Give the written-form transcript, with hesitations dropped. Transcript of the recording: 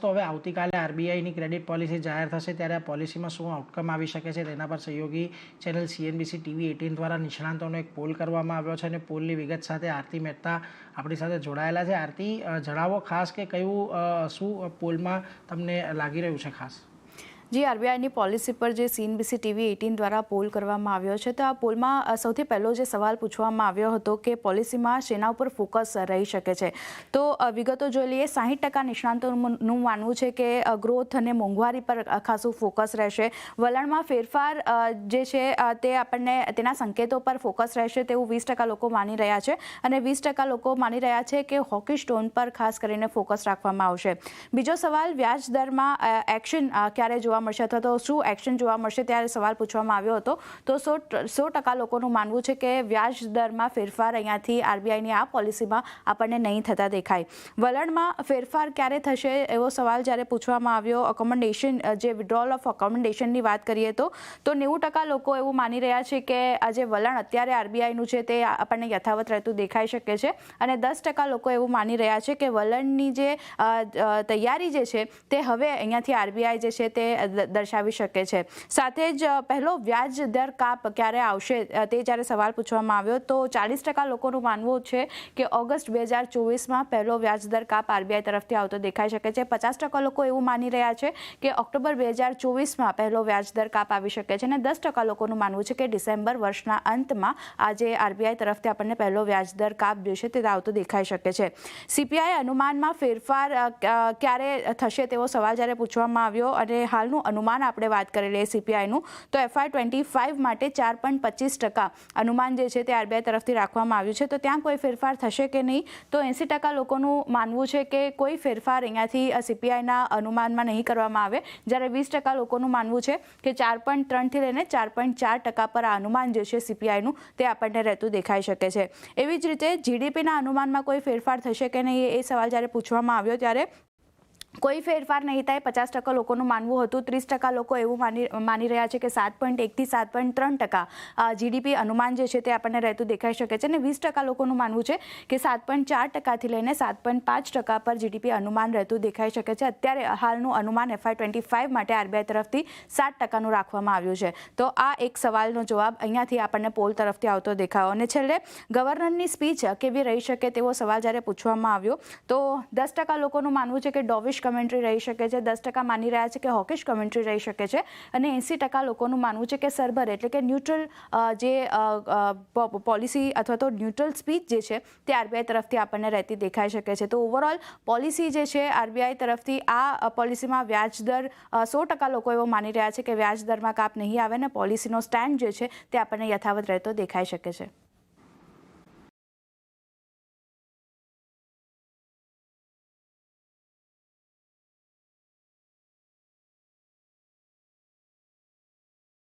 તો હવે આવતીકાલે આરબીઆઈની ક્રેડિટ પોલિસી જાહેર થશે, ત્યારે આ પોલિસીમાં શું આઉટકમ આવી શકે છે તેના પર સહયોગી ચેનલ CNBC TV18 દ્વારા નિષ્ણાંતોનો એક પોલ કરવામાં આવ્યો છે અને પોલની વિગત સાથે આરતી મહેતા આપણી સાથે જોડાયેલા છે. આરતી, જણાવો ખાસ કે કયું શું પોલમાં તમને લાગી રહ્યું છે ખાસ? જી, આરબીઆઈની પોલિસી પર જે CNBC TV18 દ્વારા પોલ કરવામાં આવ્યો છે, તો આ પોલમાં સૌથી પહેલો જે સવાલ પૂછવામાં આવ્યો હતો કે પોલિસીમાં શેના ઉપર ફોકસ રહી શકે છે. તો વિગતો જોઈ લઈએ. 60% નિષ્ણાંતોનું માનવું છે કે ગ્રોથ અને મોંઘવારી પર ખાસું ફોકસ રહેશે. વલણમાં ફેરફાર જે છે તે આપણને તેના સંકેતો પર ફોકસ રહેશે તેવું 20% લોકો માની રહ્યા છે અને 20% લોકો માની રહ્યા છે કે હોકી સ્ટોન પર ખાસ કરીને ફોકસ રાખવામાં આવશે. બીજો સવાલ, વ્યાજ દરમાં એક્શન ક્યારે જોવા મળશે અથવા તો શું એક્શન જોવા મળશે, ત્યારે સવાલ પૂછવામાં આવ્યો હતો. તો 100% લોકોનું માનવું છે કે વ્યાજ દરમાં ફેરફાર અહીંયાથી આરબીઆઈની આ પોલિસીમાં આપણને નહીં થતા દેખાય. વલણમાં ફેરફાર ક્યારે થશે એવો સવાલ જ્યારે પૂછવામાં આવ્યો, અકોમોડેશન જે વિડ્રોલ ઓફ અકોમોડેશનની વાત કરીએ તો 90% લોકો એવું માની રહ્યા છે કે આ જે વલણ અત્યારે આરબીઆઈનું છે તે આપણને યથાવત રહેતું દેખાઈ શકે છે અને 10% લોકો એવું માની રહ્યા છે કે વલણની જે તૈયારી જે છે તે હવે અહીંયાથી આરબીઆઈ જે છે તે દર્શાવી શકે છે. સાથે જ પહેલો વ્યાજ દર કાપ ક્યારે આવશે તે જ્યારે સવાલ પૂછવામાં આવ્યો તો 40% લોકોનું માનવું છે કે ઓગસ્ટ 2024માં પહેલો વ્યાજ દર કાપ આરબીઆઈ તરફથી આવતો દેખાઈ શકે છે. 50% લોકો એવું માની રહ્યા છે કે ઓક્ટોબર 2024માં પહેલો વ્યાજ દર કાપ આવી શકે છે અને 10% લોકોનું માનવું છે કે ડિસેમ્બર વર્ષના અંતમાં આજે આરબીઆઈ તરફથી આપણને પહેલો વ્યાજ દર કાપ જે છે તે આવતો દેખાઈ શકે છે. CPI અનુમાનમાં ફેરફાર ક્યારે થશે તેવો સવાલ જ્યારે પૂછવામાં આવ્યો અને હાલનું અનુમાન આપણે વાત કરેલી CPIનું તો FY25 માટે 4.25% અનુમાન જે છે તે આરબીઆઈ તરફથી રાખવામાં આવ્યું છે. તો ત્યાં કોઈ ફેરફાર થશે કે નહીં, તો 80% લોકોનું માનવું છે કે કોઈ ફેરફાર અહીંયાથી CPIના અનુમાનમાં નહીં કરવામાં આવે, જ્યારે 20% લોકોનું માનવું છે કે 4.3થી લઈને 4.4% પર આ અનુમાન જે છે CPIનું તે આપણને રહેતું દેખાઈ શકે છે. એવી જ રીતે GDPના અનુમાનમાં કોઈ ફેરફાર થશે કે નહીં એ સવાલ જ્યારે પૂછવામાં આવ્યો ત્યારે કોઈ ફેરફાર નહીં થાય 50% લોકોનું માનવું હતું. 30% લોકો એવું માની રહ્યા છે કે 7.1થી 7.3% GDP અનુમાન જે છે તે આપણને રહેતું દેખાઈ શકે છે અને 20% લોકોનું માનવું છે કે 7.4%થી લઈને 7.5% પર GDP અનુમાન રહેતું દેખાઈ શકે છે. અત્યારે હાલનું અનુમાન FY25 માટે આરબીઆઈ તરફથી 7%નું રાખવામાં આવ્યું છે. તો આ એક સવાલનો જવાબ અહીંયાથી આપણને પોલ તરફથી આવતો દેખાયો. અને છેલ્લે ગવર્નરની સ્પીચ કેવી રહી શકે તેવો સવાલ જ્યારે પૂછવામાં આવ્યો તો 10% લોકોનું માનવું છે કે ડોવિશ કમેન્ટ્રી રહી શકે છે, 10% માની રહ્યા છે કે હોકિશ કમેન્ટ્રી રહી શકે છે અને 80% લોકોનું માનવું છે કે સરભર એટલે કે ન્યુટ્રલ જે પોલિસી અથવા તો ન્યુટ્રલ સ્પીચ જે છે તે આરબીઆઈ તરફથી આપણને રહેતી દેખાઈ શકે છે. તો ઓવરઓલ પોલિસી જે છે આરબીઆઈ તરફથી આ પોલિસીમાં વ્યાજ દર 100% લોકો એવો માની રહ્યા છે કે વ્યાજ દરમાં કાપ નહીં આવે અને પોલિસીનો સ્ટેન્ડ જે છે તે આપણને યથાવત રહેતો દેખાઈ શકે છે.